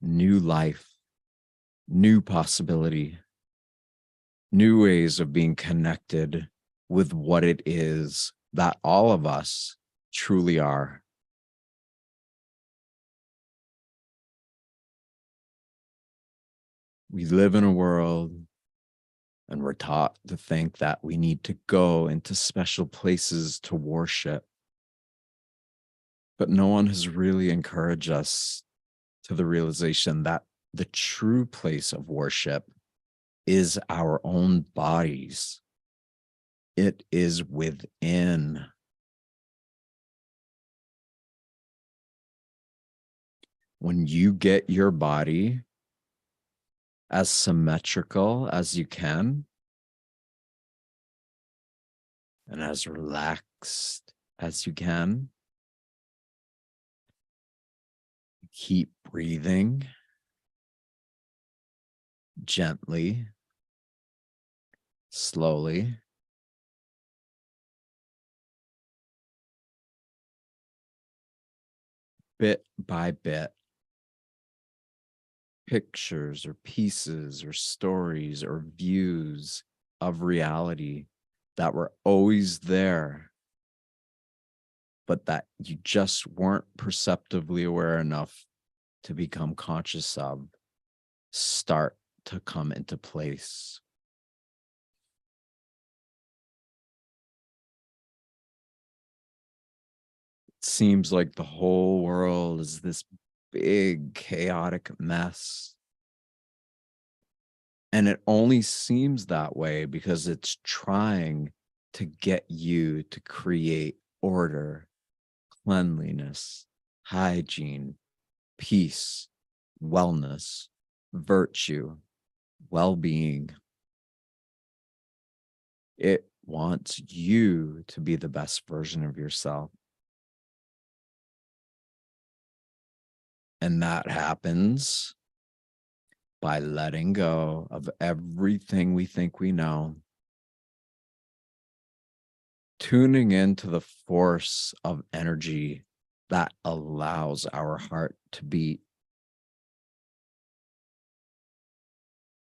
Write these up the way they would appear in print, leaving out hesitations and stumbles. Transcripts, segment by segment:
new life, new possibility, new ways of being connected with what it is that all of us truly are. We live in a world and we're taught to think that we need to go into special places to worship. But no one has really encouraged us to the realization that the true place of worship is our own bodies. It is within. When you get your body as symmetrical as you can and as relaxed as you can, keep breathing gently, slowly. Bit by bit, pictures or pieces or stories or views of reality that were always there, but that you just weren't perceptively aware enough to become conscious of, start to come into place. It seems like the whole world is this big, chaotic mess. And it only seems that way because it's trying to get you to create order, cleanliness, hygiene, peace, wellness, virtue, well-being. It wants you to be the best version of yourself. And that happens by letting go of everything we think we know, tuning into the force of energy that allows our heart to beat.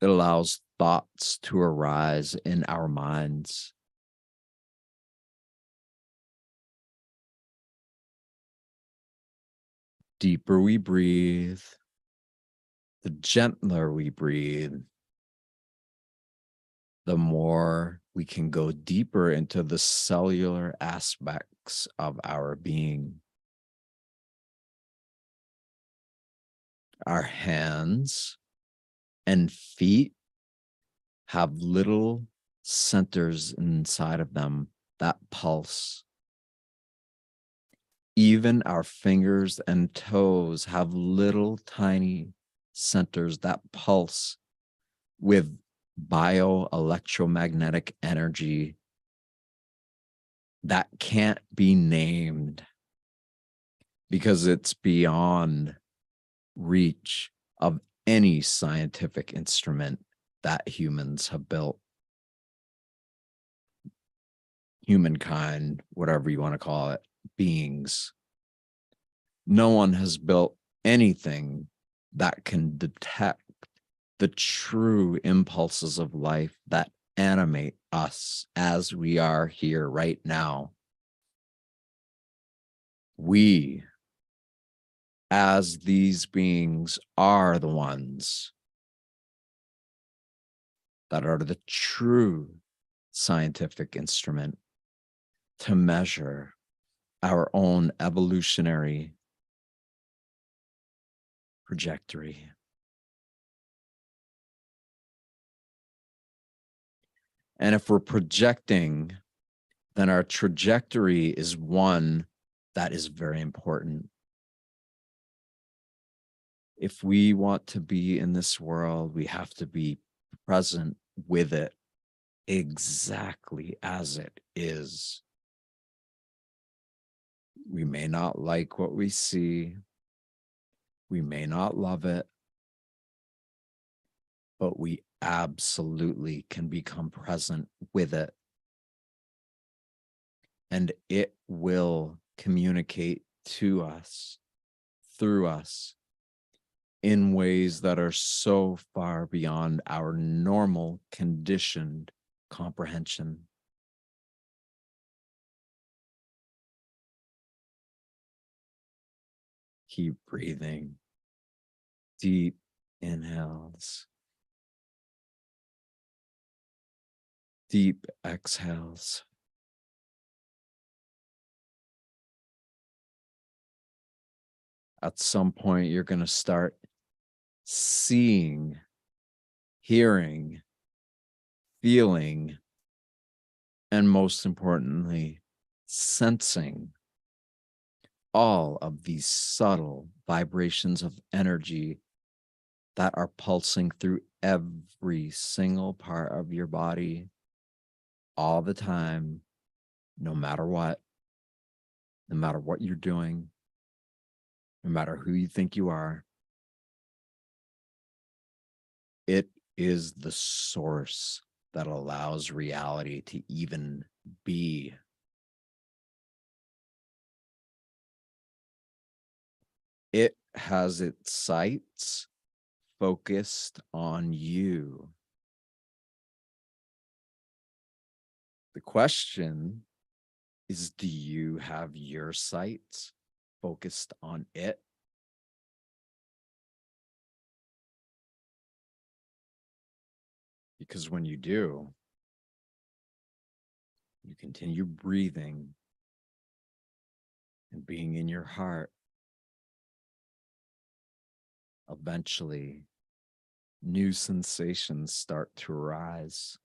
It allows thoughts to arise in our minds. Deeper we breathe, the gentler we breathe, the more we can go deeper into the cellular aspects of our being. Our hands and feet have little centers inside of them that pulse. Even our fingers and toes have little tiny centers that pulse with bioelectromagnetic energy that can't be named because it's beyond reach of any scientific instrument that humans have built. Humankind, whatever you want to call it, beings. No one has built anything that can detect the true impulses of life that animate us as we are here right now. We, as these beings, are the ones that are the true scientific instrument to measure our own evolutionary trajectory. And if we're projecting, then our trajectory is one that is very important. If we want to be in this world, we have to be present with it exactly as it is. We may not like what we see. We may not love it, but we absolutely can become present with it. And it will communicate to us, through us, in ways that are so far beyond our normal conditioned comprehension. Keep breathing. Deep inhales, deep exhales. At some point, you're going to start seeing, hearing, feeling, and most importantly, sensing all of these subtle vibrations of energy that are pulsing through every single part of your body all the time, no matter what you're doing, no matter who you think you are. It is the source that allows reality to even be. It has its sights focused on you. The question is, do you have your sights focused on it? Because when you do, you continue breathing and being in your heart. Eventually, new sensations start to arise.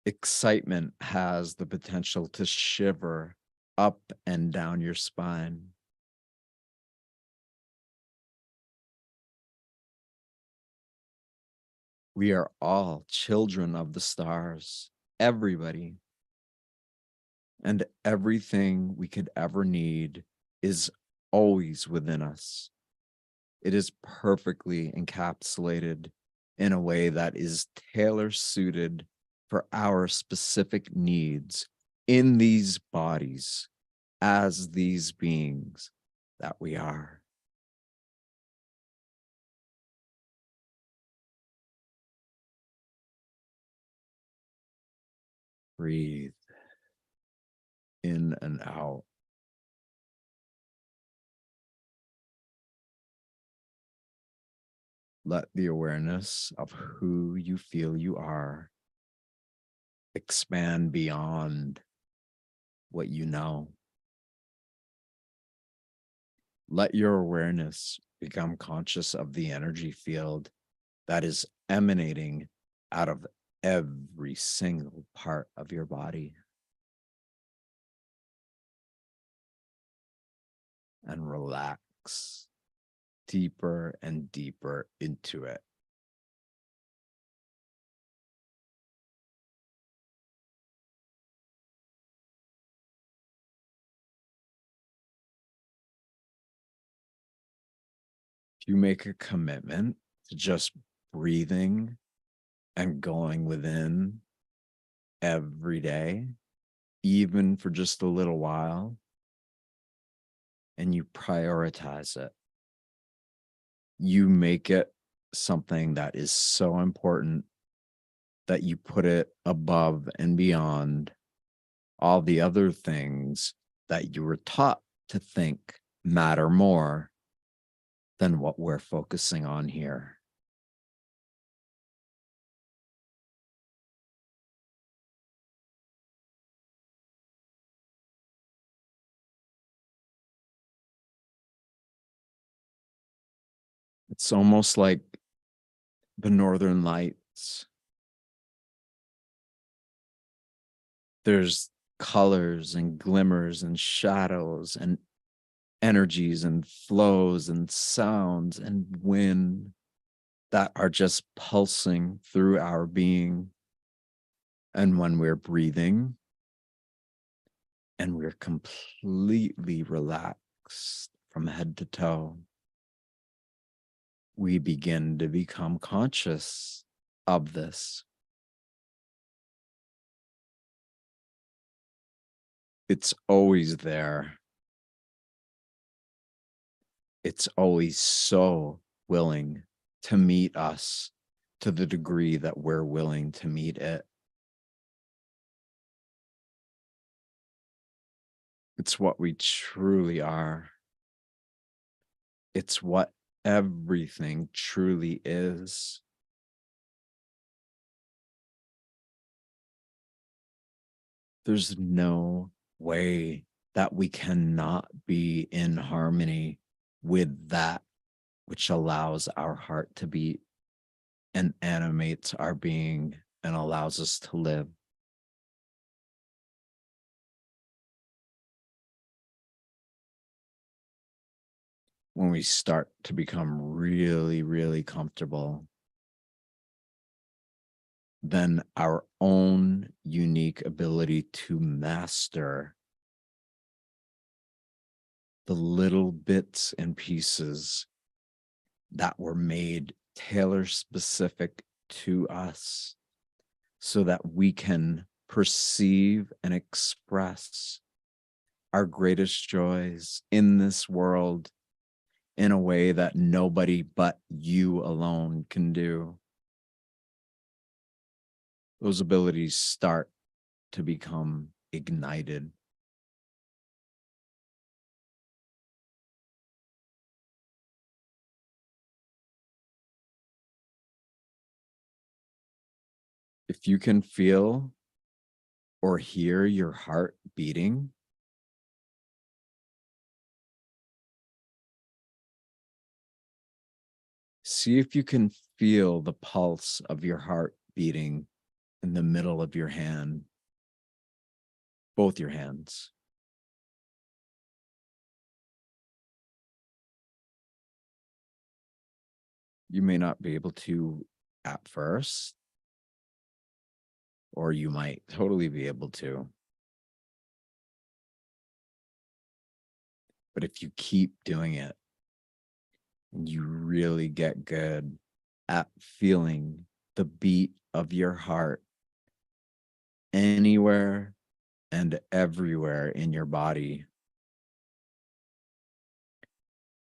Excitement has the potential to shiver up and down your spine. We are all children of the stars, everybody. And everything we could ever need is always within us. It is perfectly encapsulated in a way that is tailor-suited for our specific needs in these bodies as these beings that we are. Breathe in and out. Let the awareness of who you feel you are expand beyond what you know. Let your awareness become conscious of the energy field that is emanating out of every single part of your body. And relax deeper and deeper into it. If you make a commitment to just breathing and going within every day, even for just a little while, and you prioritize it, you make it something that is so important that you put it above and beyond all the other things that you were taught to think matter more than what we're focusing on here. It's almost like the Northern Lights. There's colors and glimmers and shadows and energies and flows and sounds and wind that are just pulsing through our being. And when we're breathing and we're completely relaxed from head to toe, we begin to become conscious of this. It's always there. it's always so willing to meet us to the degree that we're willing to meet it. It's what we truly are. It's what everything truly is. There's no way that we cannot be in harmony with that which allows our heart to beat and animates our being and allows us to live. When we start to become really, really comfortable, then our own unique ability to master the little bits and pieces that were made tailor specific to us so that we can perceive and express our greatest joys in this world in a way that nobody but you alone can do. Those abilities start to become ignited. If you can feel or hear your heart beating, see if you can feel the pulse of your heart beating in the middle of your hand, both your hands. You may not be able to at first, or you might totally be able to. But if you keep doing it, and you really get good at feeling the beat of your heart anywhere and everywhere in your body,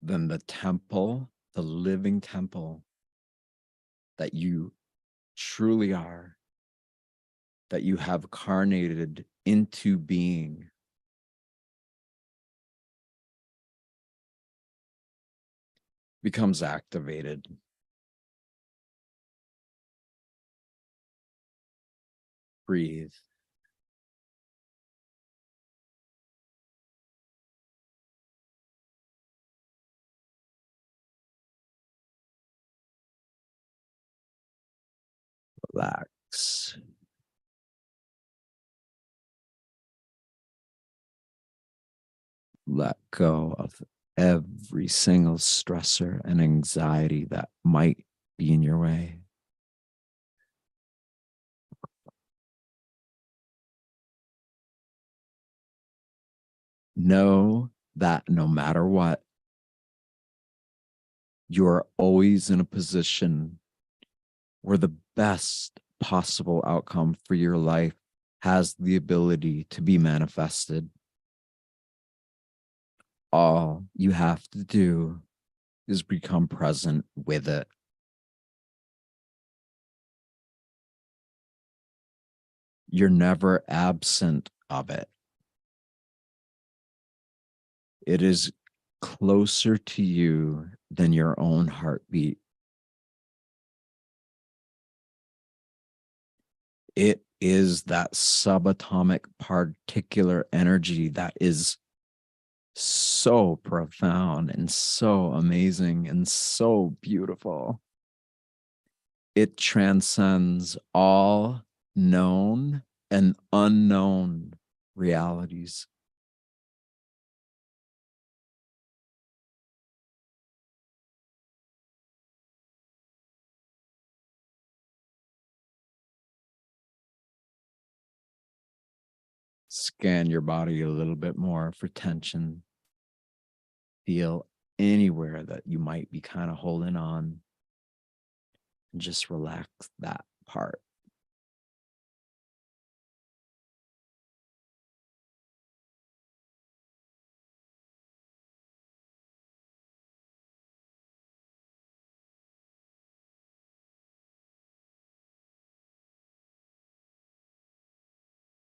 then the temple, the living temple that you truly are, that you have carnated into being, becomes activated. Breathe. Relax. Let go of every single stressor and anxiety that might be in your way. Know that no matter what, you are always in a position where the best possible outcome for your life has the ability to be manifested. All you have to do is become present with it. You're never absent of it. It is closer to you than your own heartbeat. It is that subatomic particular energy that is so profound and so amazing and so beautiful. It transcends all known and unknown realities. Scan your body a little bit more for tension. Feel anywhere that you might be kind of holding on. And just relax that part.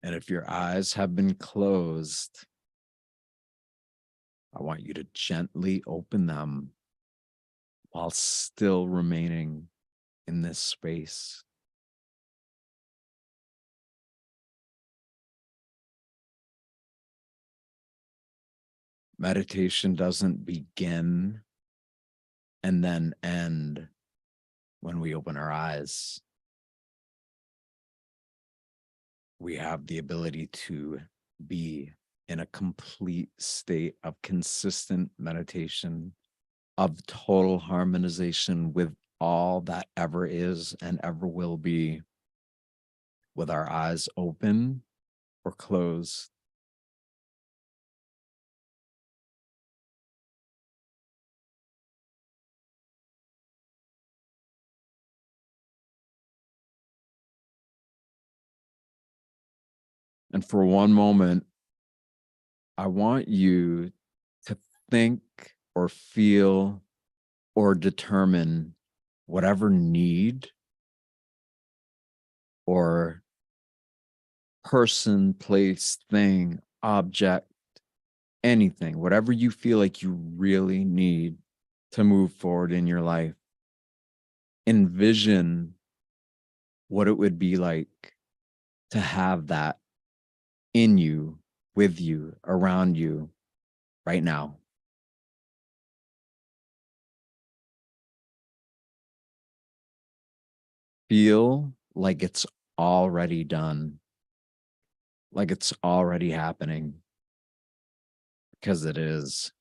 And if your eyes have been closed, I want you to gently open them while still remaining in this space. Meditation doesn't begin and then end when we open our eyes. We have the ability to be in a complete state of consistent meditation, of total harmonization with all that ever is and ever will be, with our eyes open or closed. And for one moment, I want you to think or feel or determine whatever need or person, place, thing, object, anything, whatever you feel like you really need to move forward in your life. Envision what it would be like to have that in you, with you, around you right now. Feel like it's already done, like it's already happening, because it is.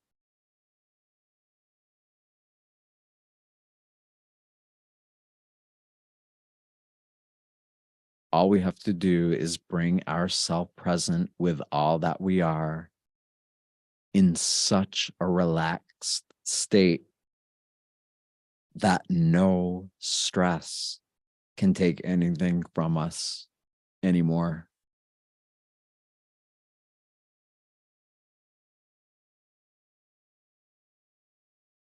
All we have to do is bring ourselves present with all that we are in such a relaxed state that no stress can take anything from us anymore.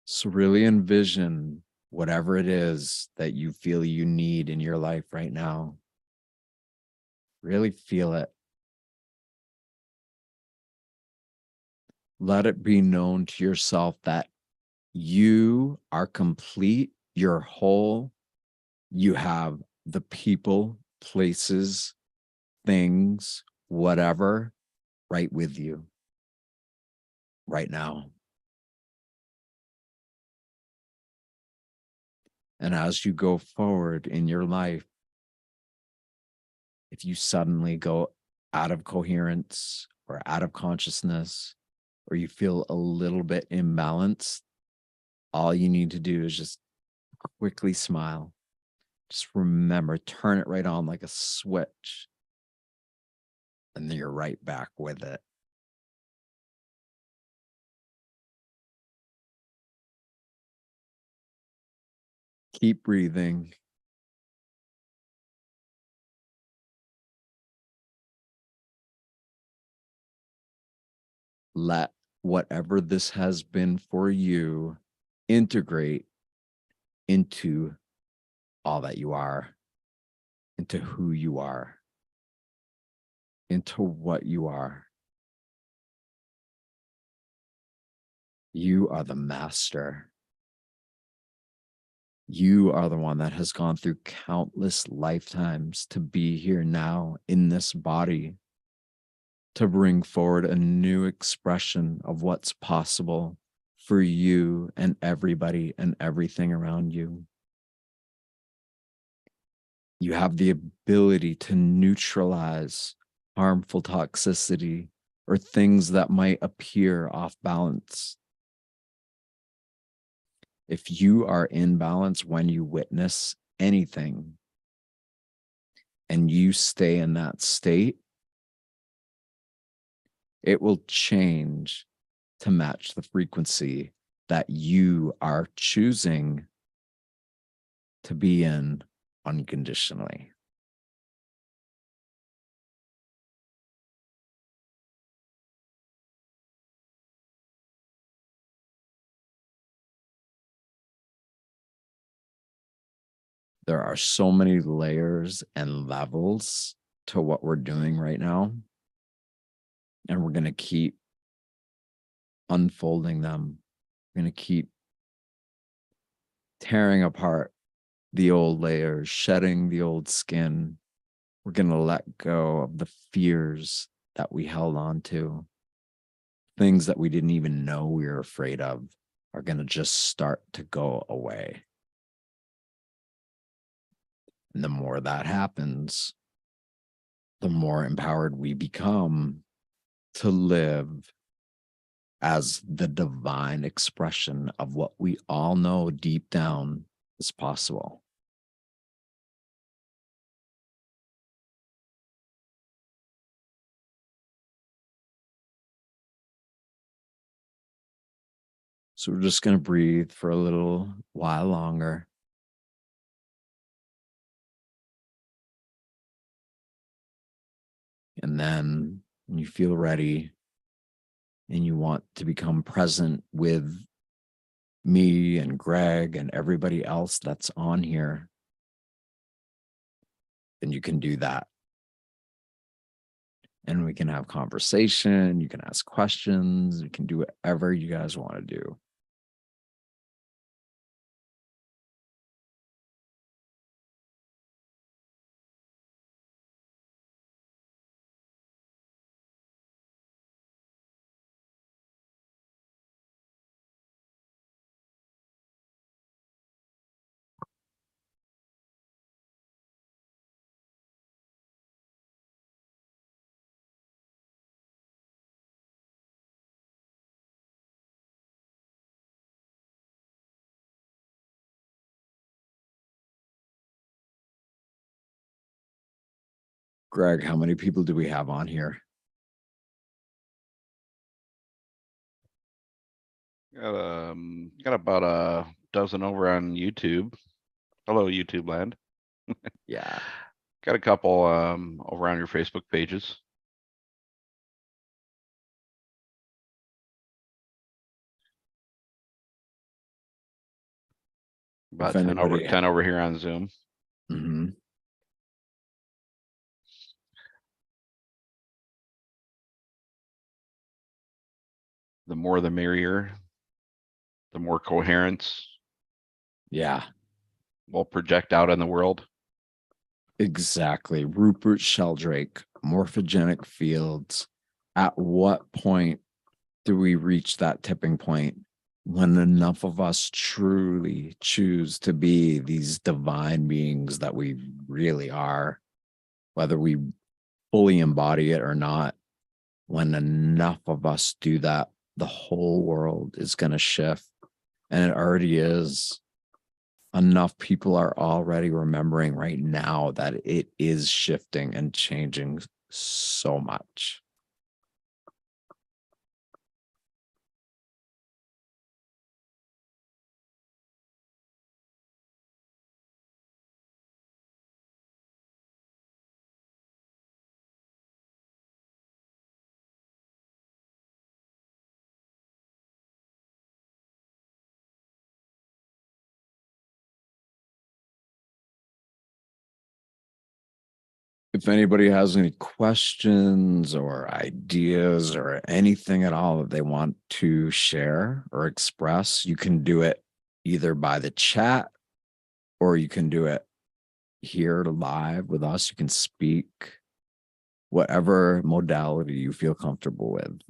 So really envision whatever it is that you feel you need in your life right now. Really feel it. Let it be known to yourself that you are complete, you're whole, you have the people, places, things, whatever, right with you right now. And as you go forward in your life, if you suddenly go out of coherence or out of consciousness, or you feel a little bit imbalanced, all you need to do is just quickly smile. Just remember, turn it right on like a switch, and then you're right back with it. Keep breathing. Let whatever this has been for you integrate into all that you are, into who you are, into what you are. You are the master. You are the one that has gone through countless lifetimes to be here now in this body, to bring forward a new expression of what's possible for you and everybody and everything around you. You have the ability to neutralize harmful toxicity or things that might appear off balance. If you are in balance when you witness anything and you stay in that state, it will change to match the frequency that you are choosing to be in unconditionally. There are so many layers and levels to what we're doing right now. And we're going to keep unfolding them. We're going to keep tearing apart the old layers, shedding the old skin. We're going to let go of the fears that we held on to. Things that we didn't even know we were afraid of are going to just start to go away. And the more that happens, the more empowered we become to live as the divine expression of what we all know deep down is possible. So we're just going to breathe for a little while longer. And then when you feel ready and you want to become present with me and Greg and everybody else that's on here, then you can do that. And we can have conversation. You can ask questions. You can do whatever you guys want to do. Greg, how many people do we have on here? Got about a dozen over on YouTube. Hello, YouTube land. Yeah. Got a couple over on your Facebook pages. About 10 over here on Zoom. Mm-hmm. The more the merrier. The more coherence. Yeah. Will project out in the world. Exactly. Rupert Sheldrake, morphogenic fields. At what point do we reach that tipping point when enough of us truly choose to be these divine beings that we really are, whether we fully embody it or not? When enough of us do that, the whole world is going to shift. And it already is. Enough people are already remembering right now that it is shifting and changing so much. If anybody has any questions or ideas or anything at all that they want to share or express, you can do it either by the chat or you can do it here live with us. You can speak whatever modality you feel comfortable with.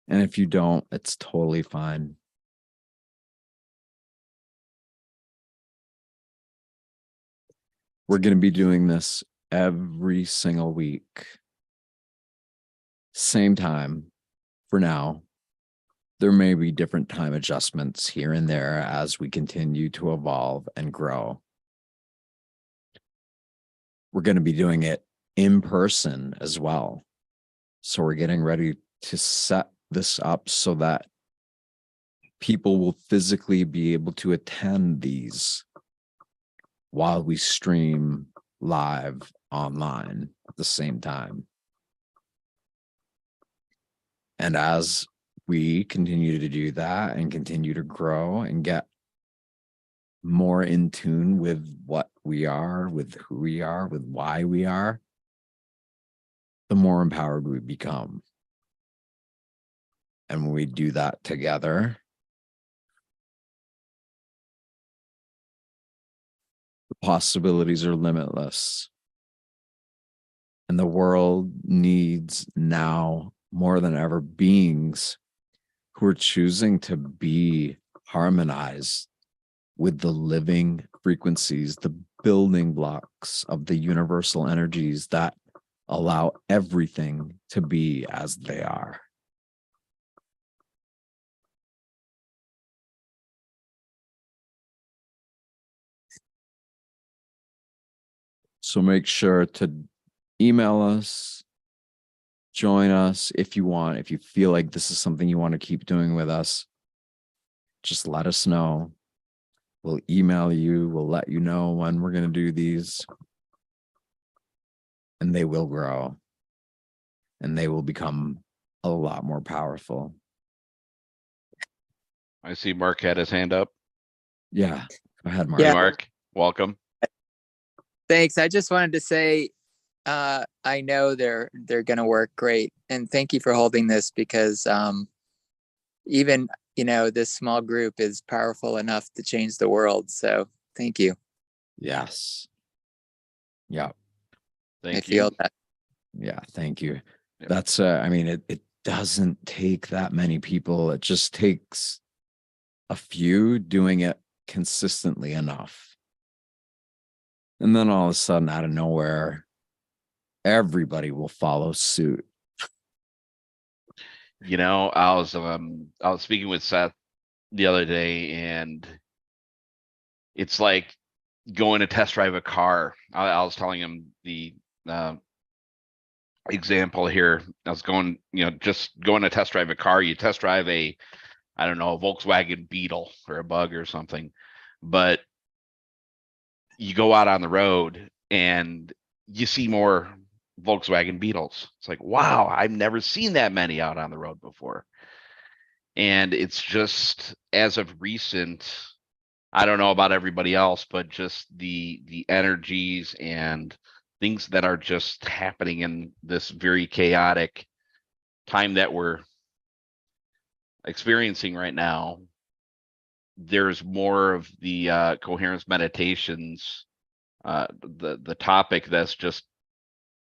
And if you don't, it's totally fine. We're going to be doing this every single week. Same time for now. There may be different time adjustments here and there as we continue to evolve and grow. We're going to be doing it in person as well. So we're getting ready to set this up so that people will physically be able to attend these while we stream live online at the same time. And as we continue to do that and continue to grow and get more in tune with what we are, with who we are, with why we are, the more empowered we become. And when we do that together, the possibilities are limitless. And the world needs now more than ever beings who are choosing to be harmonized with the living frequencies, the building blocks of the universal energies that allow everything to be as they are. So make sure to email us, join us if you want. If you feel like this is something you want to keep doing with us, just let us know. We'll email you. We'll let you know when we're going to do these. And they will grow. And they will become a lot more powerful. I see Mark had his hand up. Yeah. Go ahead, Mark. Hey, Yeah. Mark, welcome. Thanks. I just wanted to say, I know they're going to work great, and thank you for holding this, because even this small group is powerful enough to change the world. So thank you. Yes. Yeah. I Thank feel you. that. Yeah. Thank you. Yep. That's I mean, it doesn't take that many people. It just takes a few doing it consistently enough. And then all of a sudden, out of nowhere, everybody will follow suit. I was speaking with Seth the other day, and it's like going to test drive a car. I was telling him the example here. I was going, just going to test drive a car. You test drive a Volkswagen Beetle or a Bug or something, but you go out on the road and you see more Volkswagen Beetles. It's like, wow, I've never seen that many out on the road before. And it's just, as of recent, I don't know about everybody else, but just the energies and things that are just happening in this very chaotic time that we're experiencing right now. There's more of the coherence meditations, the topic that's just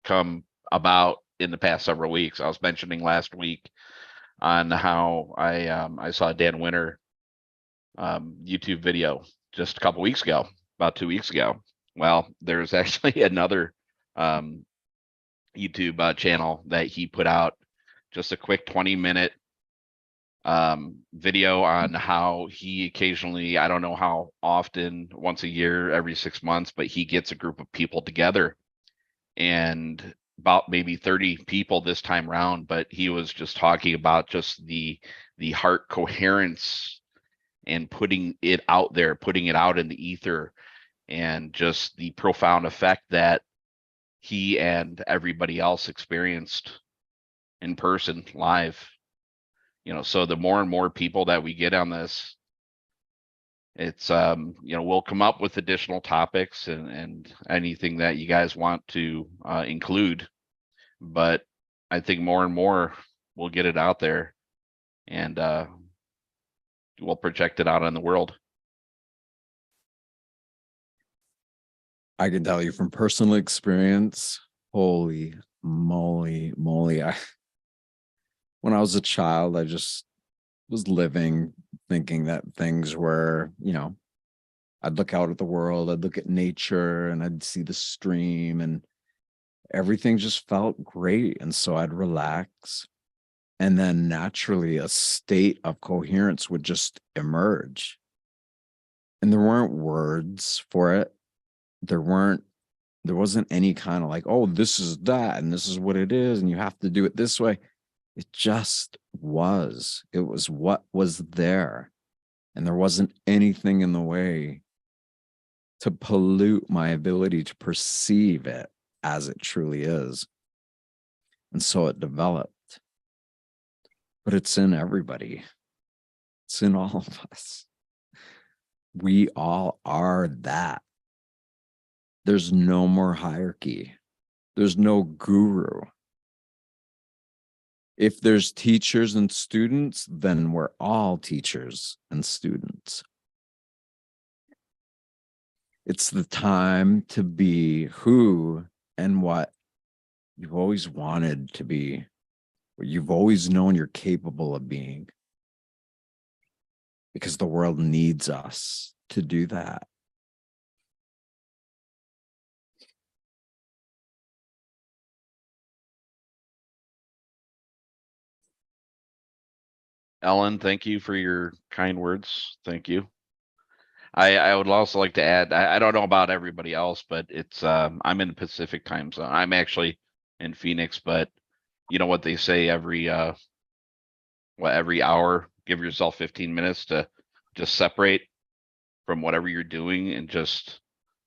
come about in the past several weeks. I was mentioning last week on how I saw Dan Winter YouTube video just a couple weeks ago, about 2 weeks ago. Well, there's actually another YouTube channel that he put out, just a quick 20-minute video on how he occasionally, I don't know how often, once a year, every 6 months, but he gets a group of people together, and about maybe 30 people this time around, but he was just talking about just the heart coherence and putting it out there, putting it out in the ether, and just the profound effect that he and everybody else experienced in person, live. So the more and more people that we get on this, it's we'll come up with additional topics and anything that you guys want to include, but I think more and more we'll get it out there, and we'll project it out in the world. I can tell you from personal experience, holy moly, when I was a child, I just was living thinking that things were, I'd look out at the world, I'd look at nature, and I'd see the stream, and everything just felt great. And so I'd relax. And then naturally, a state of coherence would just emerge. And there weren't words for it. There wasn't any kind of like, oh, this is that, and this is what it is, and you have to do it this way. It just was. It was what was there. And there wasn't anything in the way to pollute my ability to perceive it as it truly is. And so it developed. But it's in everybody. It's in all of us. We all are that. There's no more hierarchy. There's no guru. If there's teachers and students, then we're all teachers and students. It's the time to be who and what you've always wanted to be, what you've always known you're capable of being. Because the world needs us to do that. Ellen, thank you for your kind words. Thank you. I would also like to add, I don't know about everybody else, but it's I'm in the Pacific time zone. I'm actually in Phoenix, but you know what they say, every hour, give yourself 15 minutes to just separate from whatever you're doing and just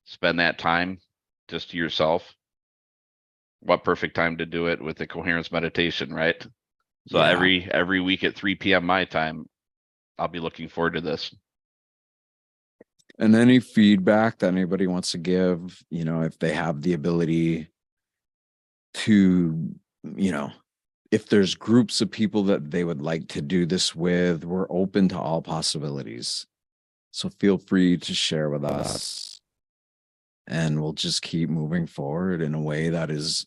spend that time just to yourself. What perfect time to do it with the coherence meditation, right? So Yeah. every week at 3 p.m. my time, I'll be looking forward to this. And any feedback that anybody wants to give, if they have the ability to, if there's groups of people that they would like to do this with, we're open to all possibilities. So feel free to share with us, and we'll just keep moving forward in a way that is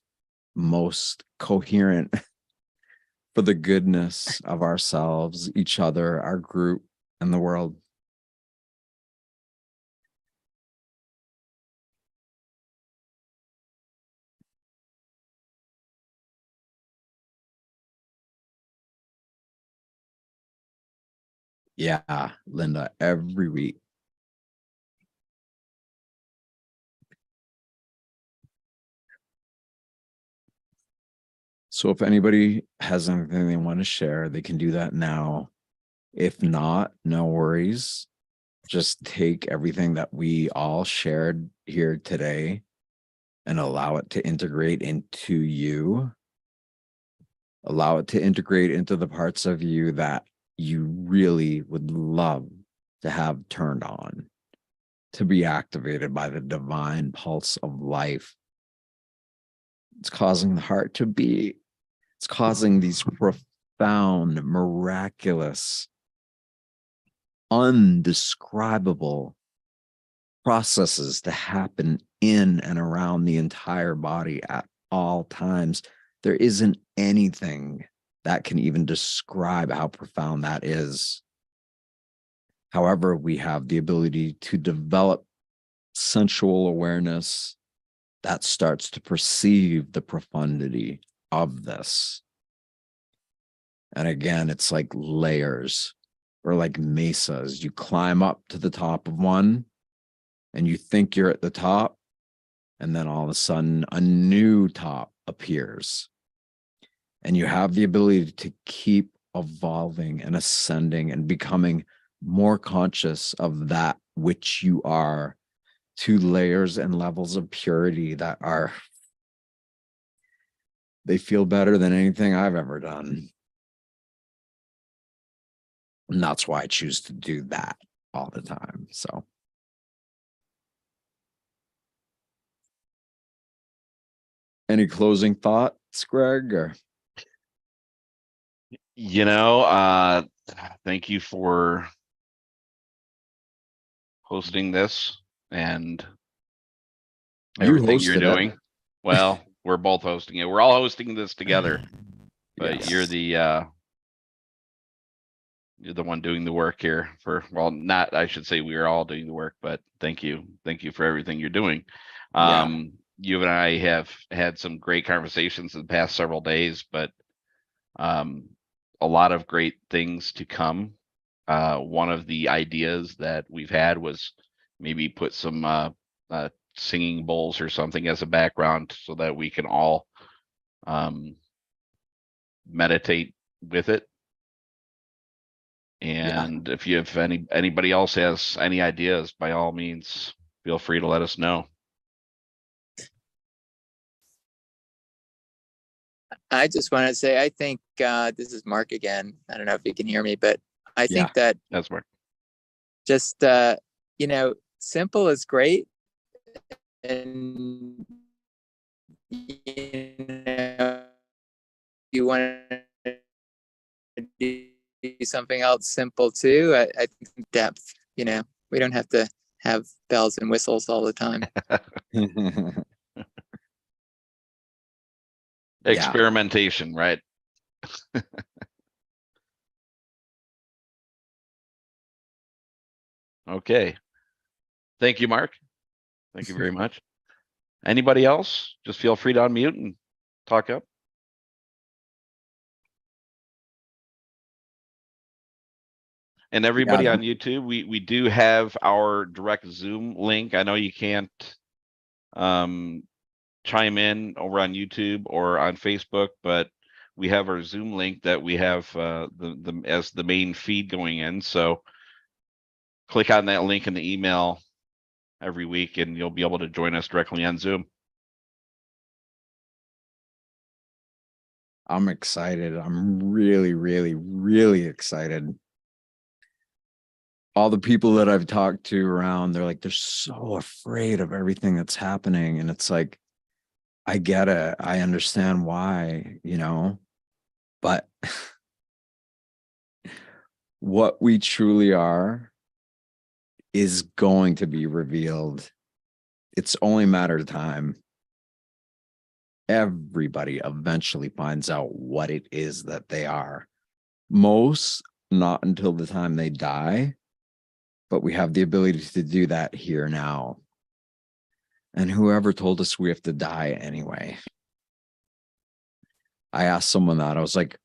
most coherent for the goodness of ourselves, each other, our group, and the world. Yeah, Linda, every week. So if anybody has anything they want to share, they can do that now. If not, no worries. Just take everything that we all shared here today and allow it to integrate into you. Allow it to integrate into the parts of you that you really would love to have turned on, to be activated by the divine pulse of life. It's causing the heart to beat. It's causing these profound, miraculous, undescribable processes to happen in and around the entire body at all times. There isn't anything that can even describe how profound that is. However, we have the ability to develop sensual awareness that starts to perceive the profundity of this. And again, it's like layers or like mesas. You climb up to the top of one and you think you're at the top, and then all of a sudden a new top appears. And you have the ability to keep evolving and ascending and becoming more conscious of that which you are, to layers and levels of purity that are, they feel better than anything I've ever done. And that's why I choose to do that all the time. So any closing thoughts, Greg? Or Thank you for hosting this and everything you're doing. Well, we're both hosting it. We're all hosting this together, but yes. you're the one doing the work here not, I should say we are all doing the work, but thank you for everything you're doing. You and I have had some great conversations in the past several days, but a lot of great things to come. One of the ideas that we've had was maybe put some singing bowls or something as a background so that we can all meditate with it. And if you have anybody else has any ideas, by all means, feel free to let us know. I just want to say, I think this is Mark again. I don't know if you can hear me, but I think that that's Mark. Just you know, simple is great. And, you know, you want to do something else simple too. I think depth, you know, we don't have to have bells and whistles all the time. Experimentation, right? Okay. Thank you, Mark. Thank you very much. Anybody else? Just feel free to unmute and talk up. And everybody on YouTube, we do have our direct Zoom link. I know you can't chime in over on YouTube or on Facebook, but we have our Zoom link that we have as the main feed going in. So click on that link in the email every week and you'll be able to join us directly on Zoom. I'm excited. I'm really, really, really excited. All the people that I've talked to around, they're like, they're so afraid of everything that's happening. And it's like, I get it. I understand why, you know, but what we truly are is going to be revealed. It's only a matter of time. Everybody eventually finds out what it is that they are. Most not until the time they die, but we have the ability to do that here now. And whoever told us we have to die anyway? I asked someone that. I was like,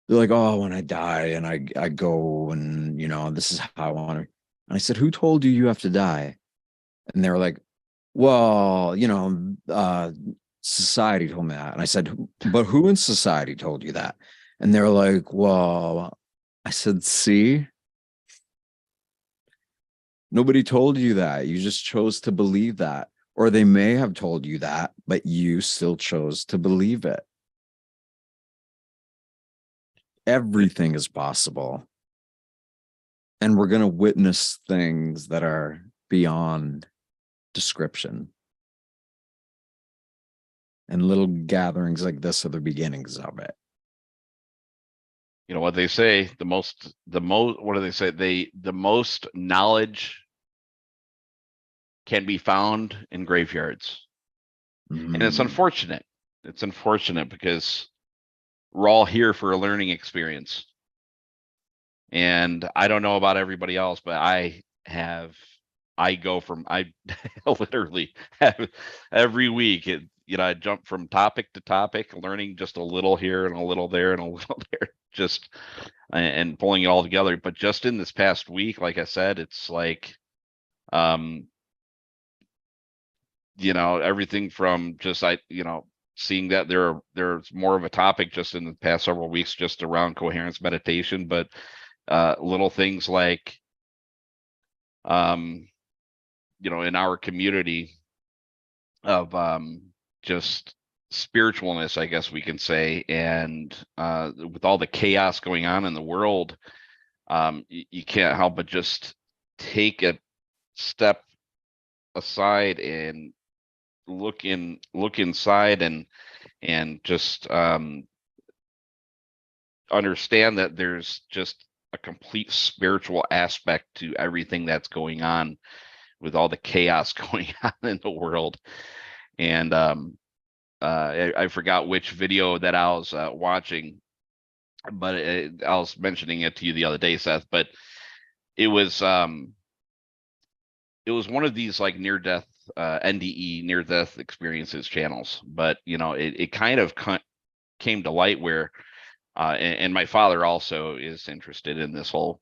they're like, oh, when I die and I go and, you know, this is how I want to. And I said, who told you you have to die? And they were like, well, you know, society told me that. And I said, but who in society told you that? And they're like, well, I said, see, nobody told you that. You just chose to believe that. Or they may have told you that, but you still chose to believe it. Everything is possible. And we're going to witness things that are beyond description. And little gatherings like this are the beginnings of it. You know what they say, what do they say? The most knowledge can be found in graveyards. And it's unfortunate. It's unfortunate because we're all here for a learning experience. And I don't know about everybody else, but I literally have every week, you know, I jump from topic to topic, learning just a little here and a little there and a little there, just and pulling it all together. But just in this past week, like I said, it's like, you know, everything from just, seeing that there's more of a topic just in the past several weeks, just around coherence meditation, but little things like, you know, in our community of just spiritualness, I guess we can say, and with all the chaos going on in the world, you can't help but just take a step aside and look inside and just understand that there's just a complete spiritual aspect to everything that's going on with all the chaos going on in the world. And I forgot which video that I was watching, but I was mentioning it to you the other day, Seth, but it was one of these like near-death NDE, near-death experiences channels. But you know, it kind of came to light where and my father also is interested in this whole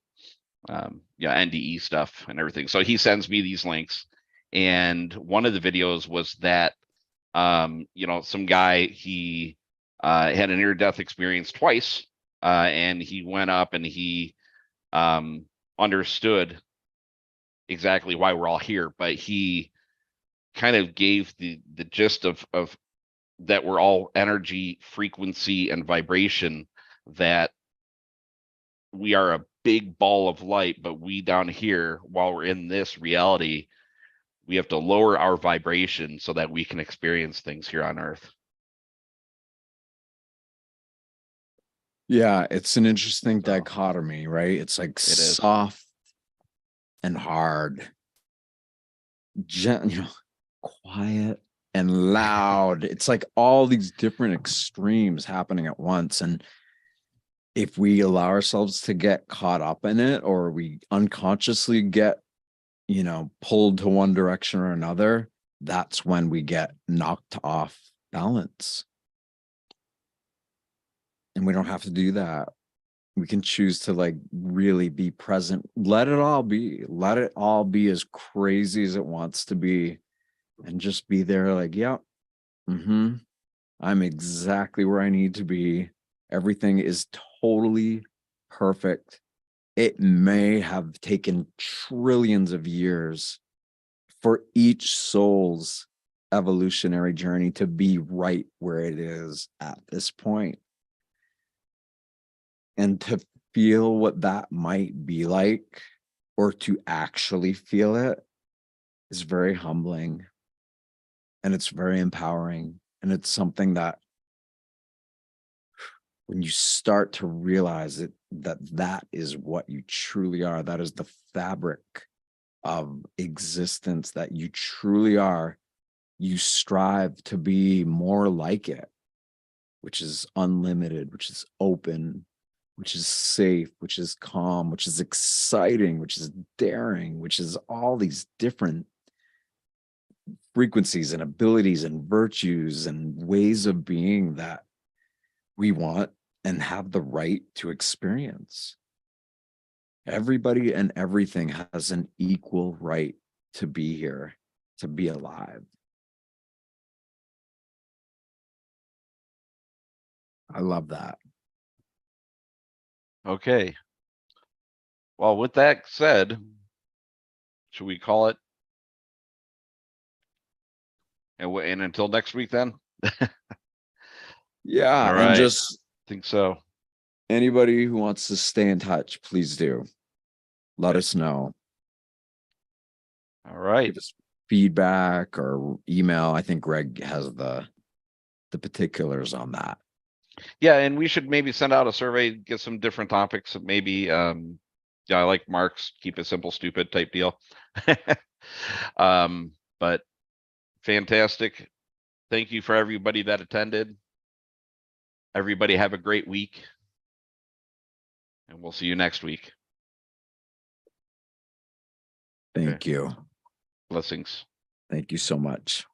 NDE stuff and everything, so he sends me these links, and one of the videos was that you know, some guy, he had a near-death experience twice, and he went up and he understood exactly why we're all here, but he kind of gave the gist of that we're all energy, frequency, and vibration, that we are a big ball of light, but we down here, while we're in this reality, we have to lower our vibration so that we can experience things here on Earth. Yeah, it's an interesting dichotomy, right? It's like It is. soft and hard, quiet and loud. It's like all these different extremes happening at once. And if we allow ourselves to get caught up in it, or we unconsciously get, pulled to one direction or another, that's when we get knocked off balance. And we don't have to do that. We can choose to like really be present. Let it all be as crazy as it wants to be, and just be there like, yeah, I'm exactly where I need to be. Everything is totally perfect. It may have taken trillions of years for each soul's evolutionary journey to be right where it is at this point. And to feel what that might be like, or to actually feel it, is very humbling. And it's very empowering. And it's something that, when you start to realize it, that is what you truly are, that is the fabric of existence that you truly are, you strive to be more like it, which is unlimited, which is open, which is safe, which is calm, which is exciting, which is daring, which is all these different frequencies and abilities and virtues and ways of being that we want and have the right to experience. Everybody and everything has an equal right to be here, to be alive. I love that. Okay. Well, with that said, should we call it? And until next week, then. Yeah, All and right. just Think so. anybody who wants to stay in touch, please do. Let us know. All right. Give us feedback or email. I think Greg has the particulars on that. Yeah, and we should maybe send out a survey, get some different topics. Maybe, yeah, I like Mark's keep it simple, stupid type deal. But fantastic. Thank you for everybody that attended. Everybody have a great week. And we'll see you next week. Thank you. Blessings. Thank you so much.